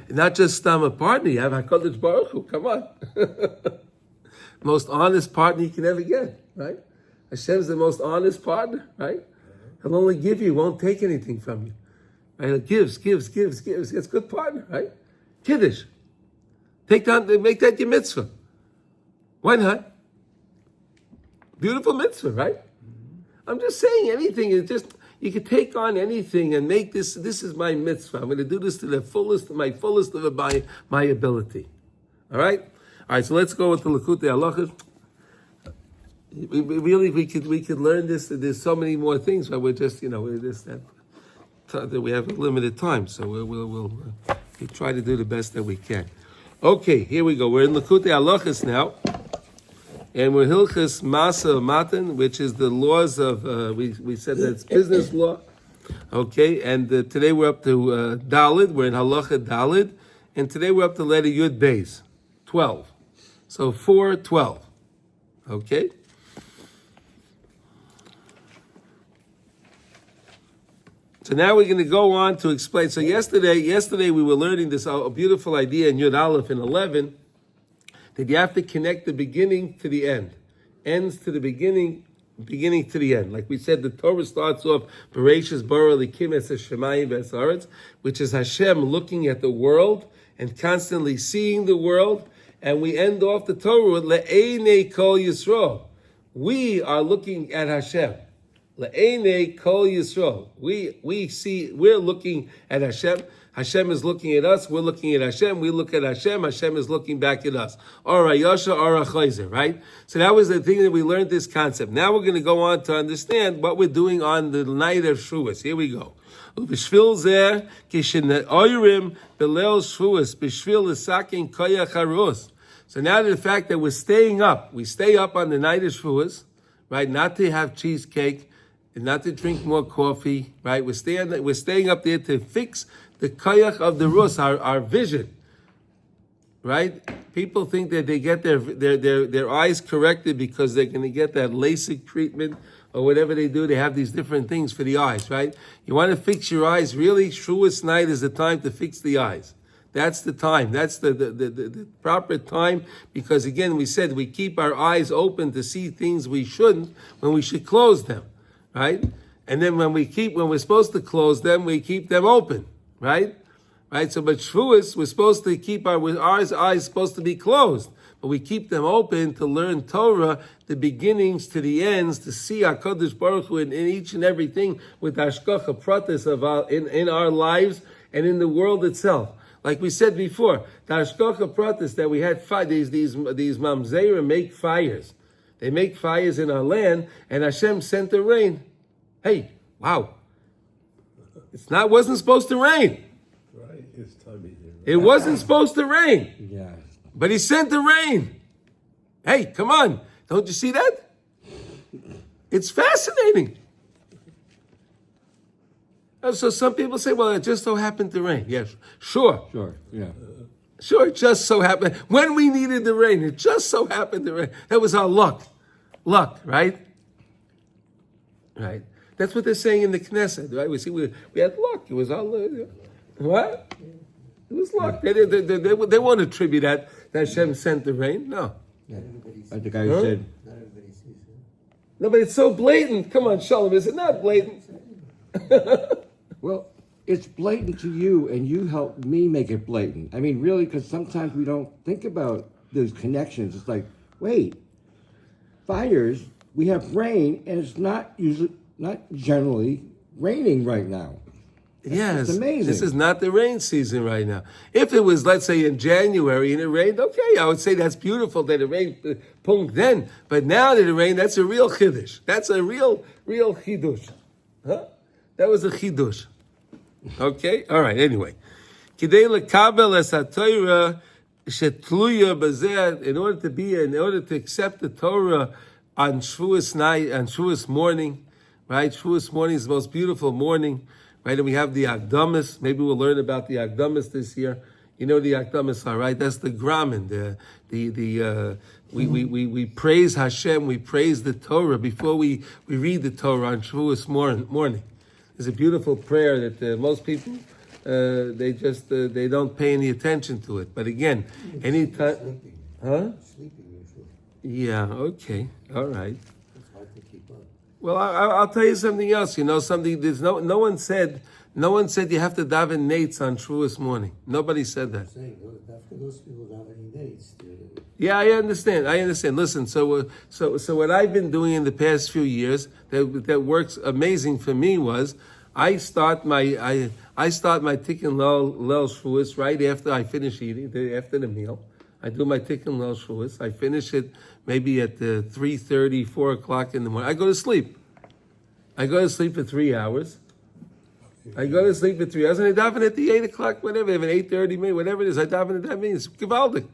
Not just a partner, you have HaKadosh Baruch Hu. Come on. Most honest partner you can ever get, right? Hashem's the most honest partner, right? He'll only give you, won't take anything from you. Right? He gives. It's a good partner, right? Kiddush. Make that your mitzvah. Why not? Beautiful mitzvah, right? I'm just saying anything. You can take on anything and make this is my mitzvah. I'm going to do this to the fullest of my ability. All right? All right, so let's go with the Likutey Halachos. We could learn this. There's so many more things, but we're just, we have a limited time, so we'll try to do the best that we can. Okay, here we go. We're in Likutey Halachos now. And we're Hilchas Masa Matan, which is the laws of, we said that's business law. Okay, and today we're up to Dalid. We're in Halacha Dalid. And today we're up to letter Yud Beis, 12. So 4:12. Okay? So now we're going to go on to explain. So yesterday we were learning this beautiful idea in Yud Aleph in 11, that you have to connect the beginning to the end. Ends to the beginning to the end. Like we said, the Torah starts off, Bereshis bara Elikim es hashamayim v'es haaretz, which is Hashem looking at the world and constantly seeing the world. And we end off the Torah with Le'einei kol Yisrael. We are looking at Hashem. Le'enei kol Yisrael. We see, we're looking at Hashem. Hashem is looking at us. We're looking at Hashem. We look at Hashem. Hashem is looking back at us. Ora Yasha, Ora Chayzer, right? So that was the thing that we learned this concept. Now we're going to go on to understand what we're doing on the night of Shavuot. Here we go. B'shvil zeh kishen oyrim belel Shavuot b'shvil l'sakin koyach harus. So now the fact that we're staying up, we stay up on the night of Shavuot, right? Not to have cheesecake, and not to drink more coffee, right? We're staying up there to fix the koyach of the rus, our vision, right? People think that they get their eyes corrected because they're going to get that LASIK treatment or whatever they do. They have these different things for the eyes, right? You want to fix your eyes. Really, Shavuot night is the time to fix the eyes. That's the time. That's the proper time, because again, we said we keep our eyes open to see things we shouldn't when we should close them, right? And then when we're supposed to close them, we keep them open, right? Right? So, but Shavuot, we're supposed to keep our eyes supposed to be closed, but we keep them open to learn Torah, the beginnings to the ends, to see HaKadosh Baruch Hu in each and everything with Hashgacha Pratis in our lives and in the world itself. Like we said before, the Hashgacha Pratis that we had these mamzerim make fires. They make fires in our land, and Hashem sent the rain. Hey, wow. Wasn't supposed to rain. Right, it's time. It wasn't supposed to rain. Yeah. But he sent the rain. Hey, come on. Don't you see that? It's fascinating. So some people say, well, it just so happened to rain. Yes, sure. Sure, yeah. Sure, it just so happened. When we needed the rain, it just so happened to rain. That was our luck. Luck, right? Right. That's what they're saying in the Knesset, right? We see we had luck. It was our luck. What? It was luck. They won't attribute that Hashem sent the rain. No. Yeah. Like the guy who said, Not everybody sees it. No, but it's so blatant. Come on, Shalom, is it not blatant? well, it's blatant to you, and you help me make it blatant. I mean, really, because sometimes we don't think about those connections. It's like, wait, fires, we have rain, and it's not generally raining right now. Yes, it's amazing. This is not the rain season right now. If it was, let's say, in January and it rained, okay, I would say that's beautiful that it rained punk then. But now that it rained, that's a real chiddush. That's a real chidush. Huh? That was a chidush. Okay? All right, anyway. Kidei lekabel es haTorah shetluya bazeh, in order to accept the Torah on Shavuot night, on Shavuot morning, right? Shavuot morning is the most beautiful morning. Right, and we have the Akdamis. Maybe we'll learn about the Akdamis this year. You know the Akdamis are, right? That's the Gramen. We praise Hashem. We praise the Torah before we read the Torah on Shavuot morning. It's a beautiful prayer that most people they don't pay any attention to it. But again, anytime, huh? Sleeping usually. Yeah. Okay. All right. It's hard to keep up. Well, I'll tell you something else. You know, something. There's no one said you have to daven nates on Shavuot morning. Nobody said that. I'm saying, after those people don't have any dates. Yeah, I understand. Listen. So what I've been doing in the past few years that works amazing for me was I start my Tikkun Lel Shavuot right after I finish eating, after the meal. I do my Tikkun Lel Shavuot. I finish it maybe at 3:30, 4 o'clock in the morning. I go to sleep. I go to sleep for 3 hours. And I daven at the 8 o'clock, whatever, even 8:30, maybe, whatever it is. I daven at that means. It's gewaldig.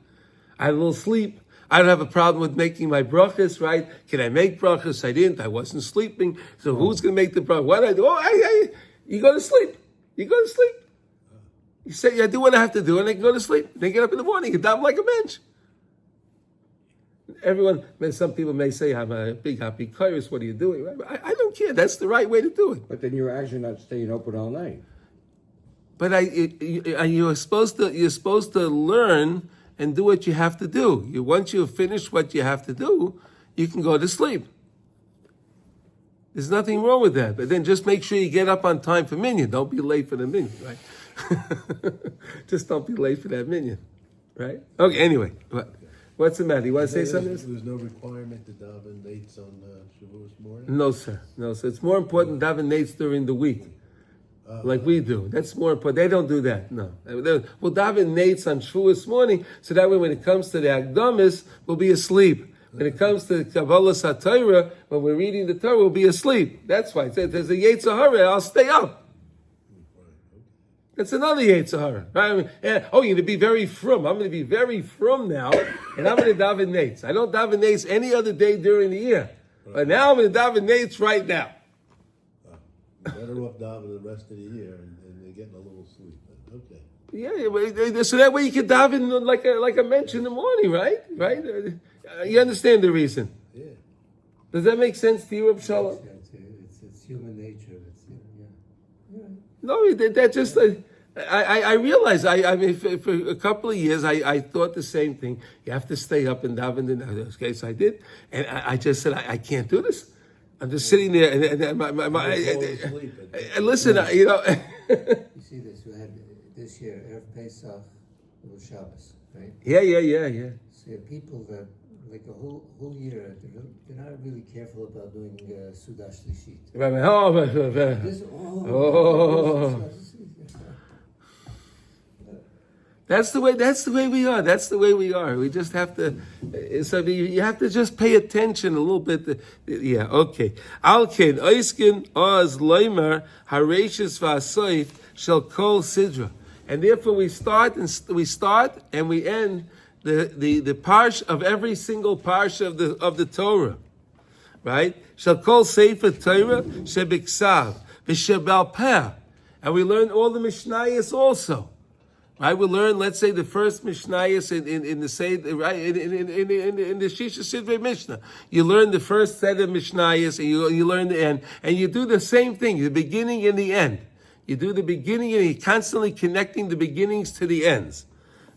I had a little sleep. I don't have a problem with making my brachas, right? Can I make brachas? I didn't. I wasn't sleeping. So who's going to make the brachas? What do I do? You go to sleep. You go to sleep. You say, I do what I have to do, and I can go to sleep. Then get up in the morning and daven like a bench. Some people may say, I'm a big happy kairos. What are you doing? I don't care. That's the right way to do it. but then you're actually not staying open all night. But you're supposed to learn and do what you have to do. Once you finish what you have to do, you can go to sleep. There's nothing wrong with that. But then just make sure you get up on time for minyan. Don't be late for the minyan, right? Just don't be late for that minyan, right? Okay. Anyway, What's the matter? You want to say something? There's no requirement to daven nates on Shavuot morning? No, sir. No, sir. It's more important to daven nates during the week, like we do. That's more important. They don't do that. No. We'll daven nates on Shavuot morning, so that way when it comes to the Akdamis, we'll be asleep. When it comes to Kabbalah Torah, when we're reading the Torah, we'll be asleep. That's why. It says, there's a Yetzer Hara, I'll stay up. That's another Yetzer Hara. Right? I mean, you're going to be very frum. I'm going to be very frum now, and I'm going to daven nates. I don't daven nates any other day during the year. But now I'm going to daven nates right now. Better off daven the rest of the year, and they're getting a little sleep. Okay. Yeah, so that way you can daven like I mentioned in the morning, right? Right? You understand the reason? Yeah. Does that make sense to you, Reb Shalom? It's human nature. No, that just I realized. I mean, for a couple of years, I thought the same thing. You have to stay up and daven. Okay, so I did, and I just said I can't do this. I'm just sitting there, and listen, you know. You see this? We had this year, Erev Pesach, it was Shabbos, right? Yeah. So people that like a whole year, they're not really careful about doing Sudash Lishit. That's the way we are. That's the way we are. We just have to. So you have to just pay attention a little bit. Yeah. Okay. Alkin oiskin oz leimer hareshis v'asoif shall kol sidra, and therefore we start and we end the parsh of every single parsh of the Torah, right? Shall kol sefer Torah shebiksav v'shebal peh, and we learn all the Mishnayos also. Right, we learn. Let's say the first Mishnayos in the Seder, right? In the Shisha Sidrei Mishnah, you learn the first set of Mishnayos, and you learn the end, and you do the same thing, the beginning and the end. You do the beginning, and you're constantly connecting the beginnings to the ends.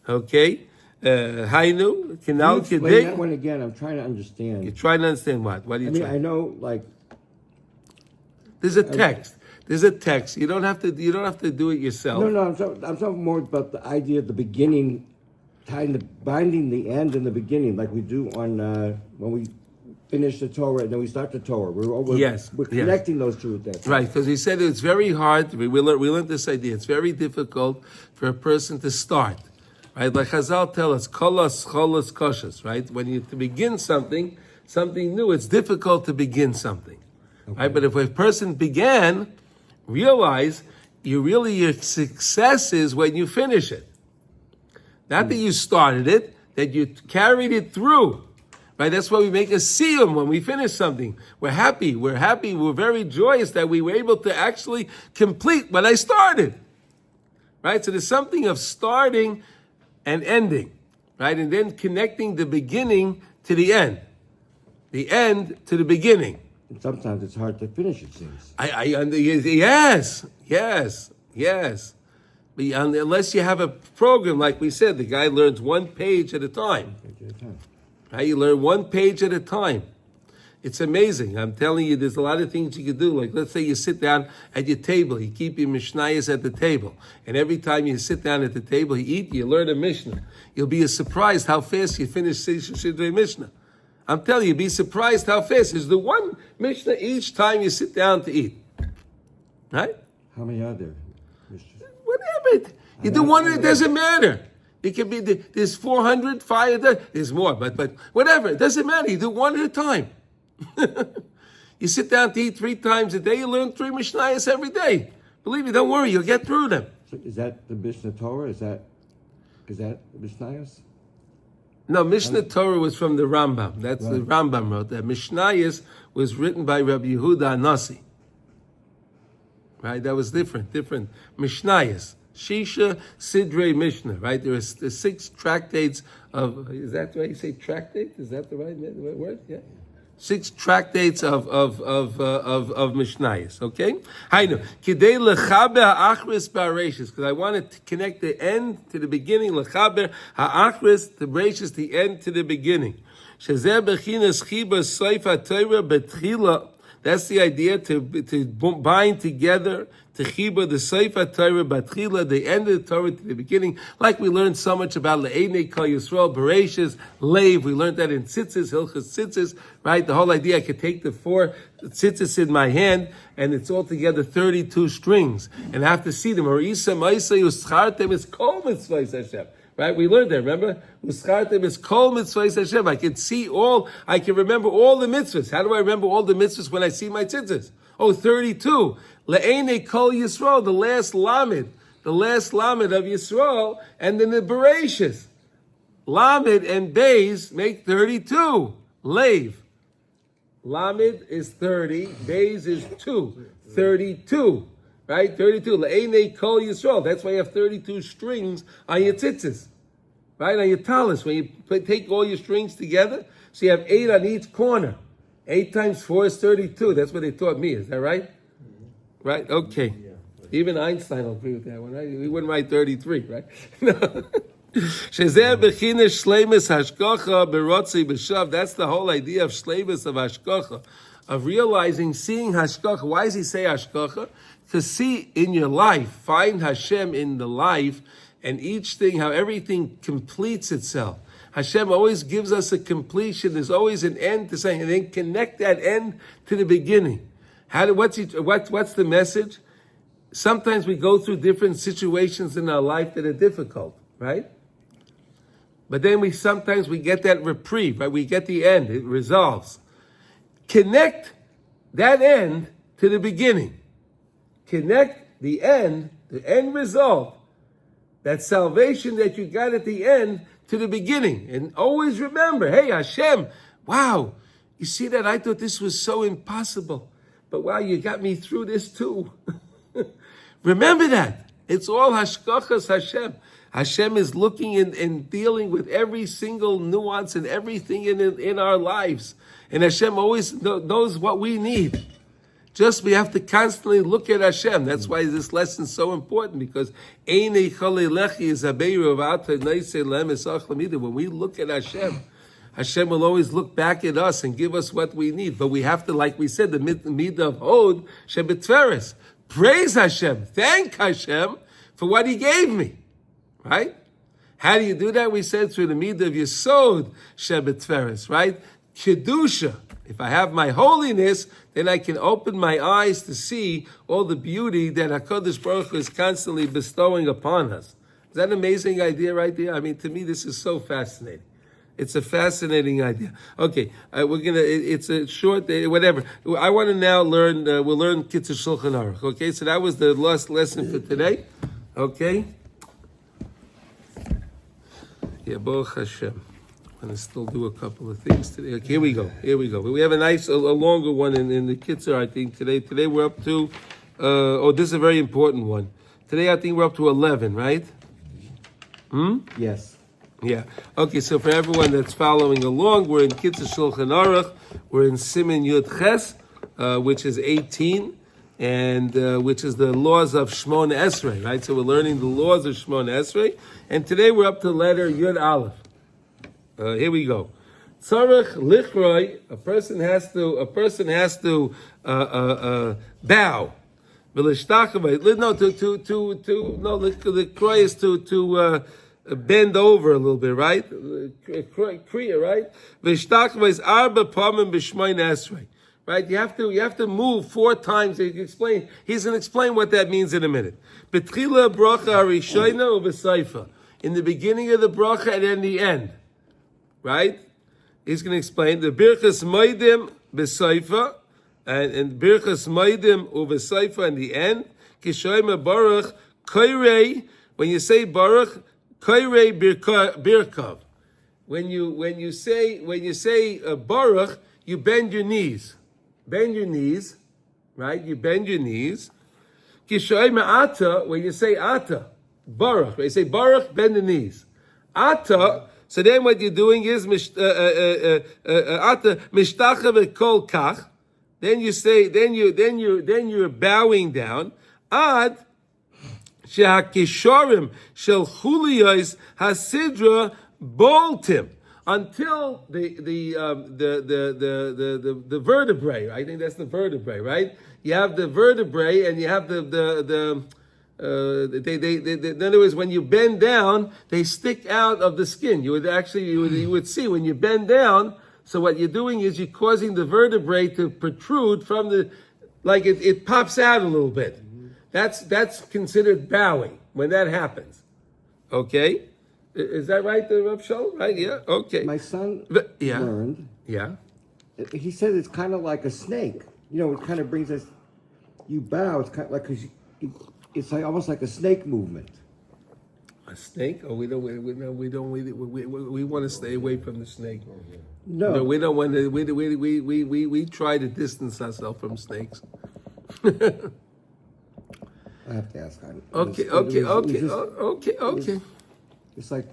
Okay, Hainu Kinal Explain that one again. I'm trying to understand. You're trying to understand what? What are you trying? I know, like there's a text. There's a text. You don't have to do it yourself. No. I'm talking more about the idea of the beginning, binding the end and the beginning, like we do on when we finish the Torah and then we start the Torah. We're connecting those two at that time. Right, because he said it's very hard. We learned this idea. It's very difficult for a person to start. Right, like Chazal tell us, kolas cholas koshas. Right, when you to begin something new, it's difficult to begin something. Okay. Right, but if a person began, realize your success is when you finish it. Not that you started it, that you carried it through. Right? That's why we make a siyum when we finish something. We're happy. We're very joyous that we were able to actually complete what I started. Right? So there's something of starting and ending. Right? And then connecting the beginning to the end. The end to the beginning. And sometimes it's hard to finish, it seems. Yes. But unless you have a program, like we said, the guy learns one page at a time. Right? You learn one page at a time. It's amazing. I'm telling you, there's a lot of things you can do. Like, let's say you sit down at your table. You keep your Mishnayos at the table. And every time you sit down at the table, you eat, you learn a Mishnah. You'll be surprised how fast you finish Sidrei Mishnah. I'm telling you, be surprised how fast. There's the one Mishnah each time you sit down to eat. Right? How many are there? Whatever. You do one, it doesn't matter. It can be, there's 400, 500, there's more, but whatever. It doesn't matter. You do one at a time. You sit down to eat 3 times a day, you learn 3 Mishnayos every day. Believe me, don't worry, you'll get through them. So is that the Mishnah Torah? Is that Mishnayos? No, Mishnah Torah was from the Rambam. That's right. The Rambam wrote that. Mishnayos was written by Rabbi Yehuda Anasi. Right? That was different. Mishnayos. Shisha Sidrei Mishnah. Right? There are 6 tractates of, is that the way you say tractate? Is that the right word? Yeah. 6 tractates of Mishnayos. Okay? Hainu. Kidei lechaber ha'achris ba'areshis. Because I want to connect the end to the beginning. Lechaber ha'achris, the bereshis, the end to the beginning. Shezeh bechinas chiba soif ha'torah betchila. That's the idea, to bind together, to chibur the Sefer Torah batchila, the end of the Torah to the beginning. Like we learned so much about Le'enei Kol Yisrael, Bereshis, Leiv. We learned that in Tzitzis, Hilchas Tzitzis, right? The whole idea, I could take the 4 tzitzis in my hand, and it's altogether 32 strings, and I have to see them. Or Isa Ma'isa Yuschartem is Kol Mitzvahs Hashem. Right? We learned that, remember? Uschartem is Kol Mitzvahs Hashem. I can remember all the mitzvahs. How do I remember all the mitzvahs when I see my tzitzis? Oh, 32. Le'enei Kol Yisrael, the last lamed of Yisrael, and then the Bereshis. Lamed and Beis make 32. Leiv. Lamed is 30, Beis is 2. 32. Right? 32. Le'enei Kol Yisrael. That's why you have 32 strings on your tzitzis. Right? On your talis. When you take all your strings together, so you have 8 on each corner. 8 times 4 is 32. That's what they taught me. Is that right? Mm-hmm. Right? Okay. Yeah. Even Einstein will agree with that one, right? We wouldn't write 33, right? That's the whole idea of shleimus of hashgacha, of realizing, seeing hashgacha. Why does he say hashgacha? To see in your life, find Hashem in the life, and each thing, how everything completes itself. Hashem always gives us a completion. There's always an end to something, and then connect that end to the beginning. What's the message? Sometimes we go through different situations in our life that are difficult, right? But then sometimes we get that reprieve, right? We get the end, it resolves. Connect that end to the beginning. Connect the end result, that salvation that you got at the end, to the beginning. And always remember, hey, Hashem, wow, you see that? I thought this was so impossible. But wow, you got me through this too. Remember that. It's all hashgachas Hashem. Hashem is looking and dealing with every single nuance and everything in our lives. And Hashem always knows what we need. Just we have to constantly look at Hashem. That's why this lesson is so important, because when we look at Hashem, Hashem will always look back at us and give us what we need. But we have to, like we said, the midah of Hod Shebetferes. Praise Hashem. Thank Hashem for what He gave me. Right? How do you do that? We said through the midah of Yesod Shebetferes, right? Kedusha. If I have my holiness, then I can open my eyes to see all the beauty that HaKadosh Baruch Hu is constantly bestowing upon us. Is that an amazing idea right there? I mean, to me, this is so fascinating. It's a fascinating idea. Okay, it's a short, whatever. I want to now learn, we'll learn Kitzur Shulchan Aruch. Okay, so that was the last lesson for today. Okay? Yeah, Baruch Hashem. I'm going to still do a couple of things today. Okay, here we go. We have a longer one in the Kitzur, I think, today. Today we're up to, this is a very important one. Today I think we're up to 11, right? Yes. Yeah. Okay, so for everyone that's following along, we're in Kitzur Shulchan Aruch. We're in Siman Yud Ches, which is 18, and which is the laws of Shmona Esray, right? So we're learning the laws of Shmona Esray. And today we're up to letter Yud Aleph. Here we go. Tzarech lichroi. A person has to bow. Lichroi is to bend over a little bit, right? Kriya, right? V'shtachva is arba pamim b'shmoin esrei. Right? You have to move 4 times. He's going to explain what that means in a minute. Betchila bracha harishayna u'v'sayfa. In the beginning of the bracha and in the end. Right? He's going to explain the birchas maidim b'sayfa and birchas maidim u'v'sayfa in the end. Kishoyma baruch koirei. When you say baruch, koirei birkav. When you say baruch, you bend your knees. Bend your knees, right? You bend your knees. Kishoyma ata. When you say ata, baruch. When you say baruch, bend the knees. Ata. So then what you're doing is ata mishtacha v'kol kach. Then you say, then you're bowing down. Ad shehakishorim shel chuliyos hasidra boltim until the vertebrae. I think that's the vertebrae, right? You have the vertebrae, and you have in other words, when you bend down, they stick out of the skin. You would see when you bend down. So what you're doing is you're causing the vertebrae to protrude from it pops out a little bit. That's considered bowing when that happens. Okay, is that right, the Rav Shaul? Right? Yeah. Okay. My son Yeah. learned. Yeah. He said it's kind of like a snake. It kind of brings us. You bow. It's kind of like it's like almost like a snake movement. A snake? Oh, we want to stay away from the snake. No, We don't want to. We try to distance ourselves from snakes. I have to ask. Okay. It's like.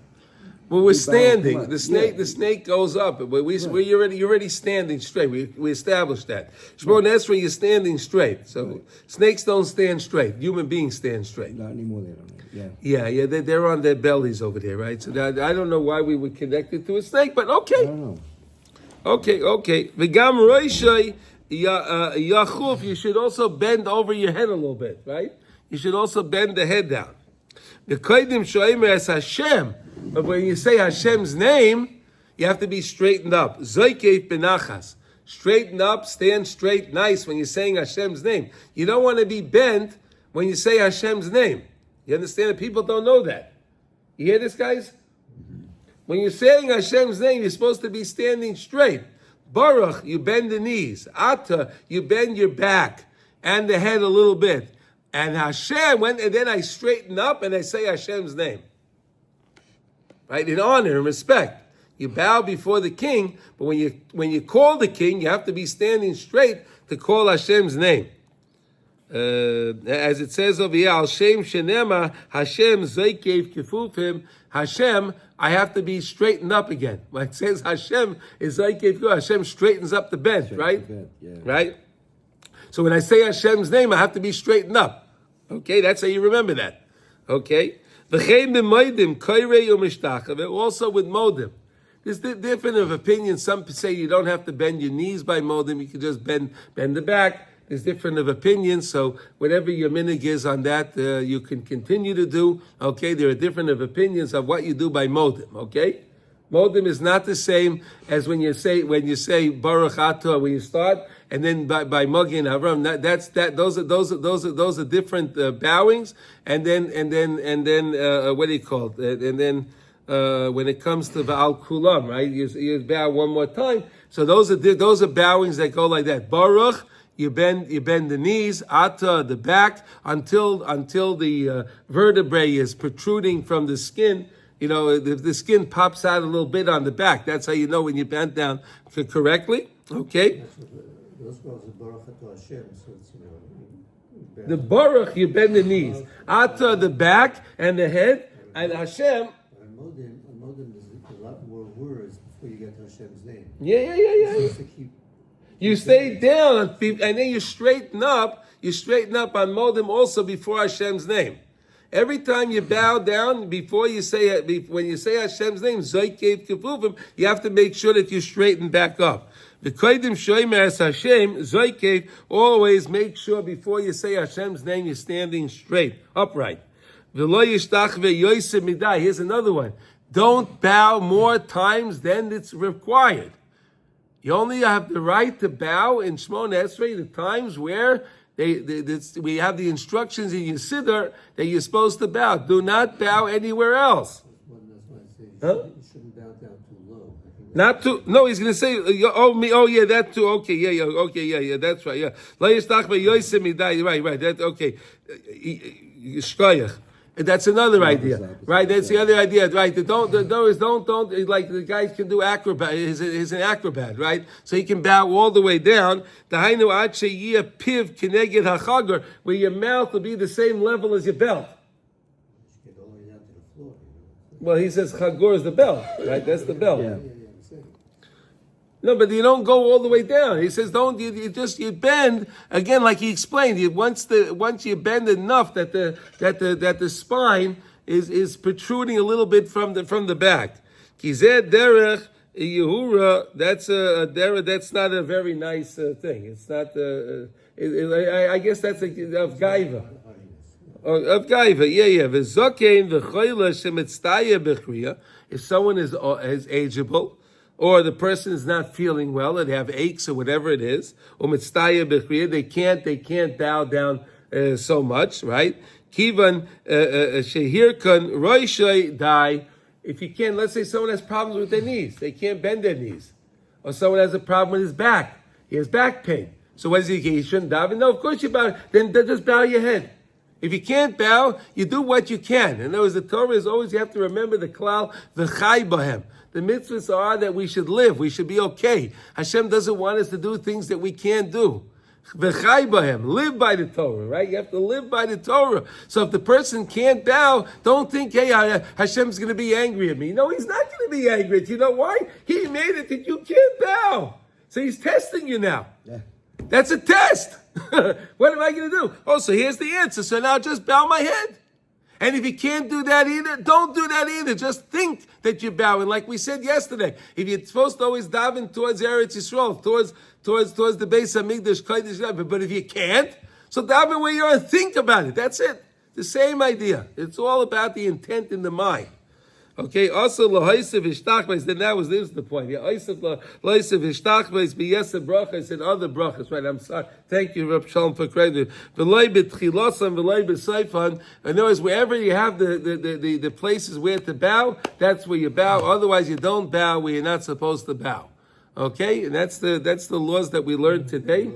Well, we're bow, standing. come on. The snake goes up. But you're already standing straight. We established that. Shemon Esray, you're standing straight. So snakes don't stand straight. Human beings stand straight. Not anymore. They don't. Yeah. They're on their bellies over there, right? So I don't know why we would connect it to a snake, but I okay. don't know. Okay. V'gam roishay yachuf. You should also bend over your head a little bit, right? You should also bend the head down. The kodim shoimer as Hashem. But when you say Hashem's name, you have to be straightened up. Zoikev benachas. Straighten up, stand straight, nice when you're saying Hashem's name. You don't want to be bent when you say Hashem's name. You understand that people don't know that. You hear this, guys? When you're saying Hashem's name, you're supposed to be standing straight. Baruch, you bend the knees. Ata, you bend your back and the head a little bit. And Hashem, and then I straighten up and I say Hashem's name. Right? In honor and respect. You bow before the king, but when you call the king, you have to be standing straight to call Hashem's name. As it says over here, Al Shem Shenema, Hashem Zoikev Kifufim, Hashem, I have to be straightened up again. When it says Hashem is Zoikev, Hashem straightens up the bed, right? Right? So when I say Hashem's name, I have to be straightened up. Okay, that's how you remember that. Okay? Also with modim. There's different of opinions. Some say you don't have to bend your knees by modim. You can just bend the back. There's different of opinions. So whatever your minig is on that, you can continue to do. Okay, there are different of opinions of what you do by modim. Okay, modim is not the same as when you say Baruch Atah when you start, and then by Magin Avram. Those are different bowings. And then what do you call it? And then when it comes to Ba'al Kulam, right? You bow one more time. So those are bowings that go like that. Baruch. You bend the knees, ata the back until the vertebrae is protruding from the skin. The skin pops out a little bit on the back. That's how you know when you bend down correctly. Okay. Those calls the Baruch to Hashem, so it's the Baruch, you bend the knees, ata the back and the head, and Hashem. Modim is a lot more words before you get to Hashem's name. Yeah. You stay down and then you straighten up. You straighten up on modim also before Hashem's name. Every time you bow down when you say Hashem's name, Zoikev Kefufim, you have to make sure that you straighten back up. The kodim shoimer as Hashem, Zoikev, always make sure before you say Hashem's name, you're standing straight, upright. V'lo yishtach ve'yosem midai. Here's another one. Don't bow more times than it's required. You only have the right to bow in Shemon Esray the times where we have the instructions in Yesider that you're supposed to bow. Do not bow anywhere else. That's why I say Huh? you shouldn't bow down too low. Not too. No, he's going to say, yeah, that too. Okay, yeah, that's right. Yeah, right. That okay. Shkoyach. That's another idea, right? That's the other idea, right? Don't like the guys can do acrobat. He's an acrobat, right? So he can bow all the way down. Where your mouth will be the same level as your belt. Get all the way down to the floor. Well, he says chagor is the belt, right? That's the belt. Yeah. No, but you don't go all the way down. He says, you bend again, like he explained. Once you bend enough that the spine is protruding a little bit from the back. Kizeh derech Yehura, that's a dera. That's not a very nice thing. It's not. I guess that's of gaiva. Of gaiva, yeah. V'zokein v'choyle shemitztaya b'chriya. If someone is ageable, or the person is not feeling well, or they have aches or whatever it is, or mitztaya b'chriya, they can't bow down so much, right? Kivan shehirkan roishay dai. If you can't, let's say someone has problems with their knees, they can't bend their knees, or someone has a problem with his back, he has back pain. So what does he shouldn't daven? No, of course you bow. Then just bow your head. If you can't bow, you do what you can. In other words, the Torah is always, you have to remember the klal, v'chai bahem. The mitzvahs are that we should live, we should be okay. Hashem doesn't want us to do things that we can't do. V'chai bahem, live by the Torah, right? You have to live by the Torah. So if the person can't bow, don't think, hey, Hashem's going to be angry at me. No, he's not going to be angry at you. You know why? He made it that you can't bow. So he's testing you now. Yeah. That's a test. What am I going to do? Oh, so here's the answer. So now just bow my head. And if you can't do that either, don't do that either. Just think that you're bowing. Like we said yesterday, if you're supposed to always daven towards Eretz Yisrael, towards the Beis Hamikdash, Kodesh, but if you can't, so daven where you are and think about it. That's it. The same idea. It's all about the intent in the mind. Okay, also lahaisav ishtachbeis. Then this was the point. Yeah, lahaisav ishtachbeis b'yesed brachas and other brachas. Right? I'm sorry. Thank you, Reb Shalom, for correcting. V'loi b'tchilosan v'loi b'seifan. In other words, wherever you have the places where to bow, that's where you bow. Otherwise, you don't bow where you're not supposed to bow. Okay, and that's the laws that we learned today.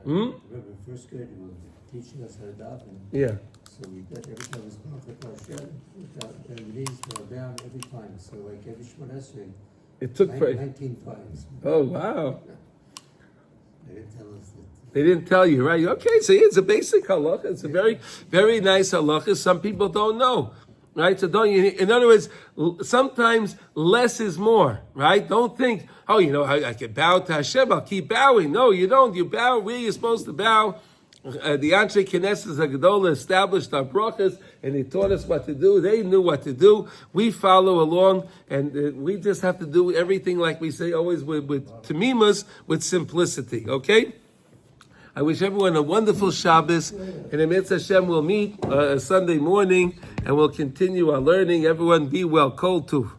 Remember, first grade, you were teaching us how to daven. Yeah. So we did every time it was Baruch Hashem, the knees were down every time. So like every Shemon Esray, It took 19 times. Oh wow. They didn't tell us that. They didn't tell you, right? Okay, so it's a basic halacha. It's a very, very nice halacha. Some people don't know, right? So in other words, sometimes less is more, right? Don't think, oh, I can bow to Hashem, I'll keep bowing. No, you don't. You bow where you're supposed to bow. The Anshe Knesset Hagdola established our brachas, and they taught us what to do. They knew what to do. We follow along, and we just have to do everything like we say always with tamimas, with simplicity. Okay? I wish everyone a wonderful Shabbos, and in Mitzvah Hashem we'll meet Sunday morning, and we'll continue our learning. Everyone be well. Kol Tuv.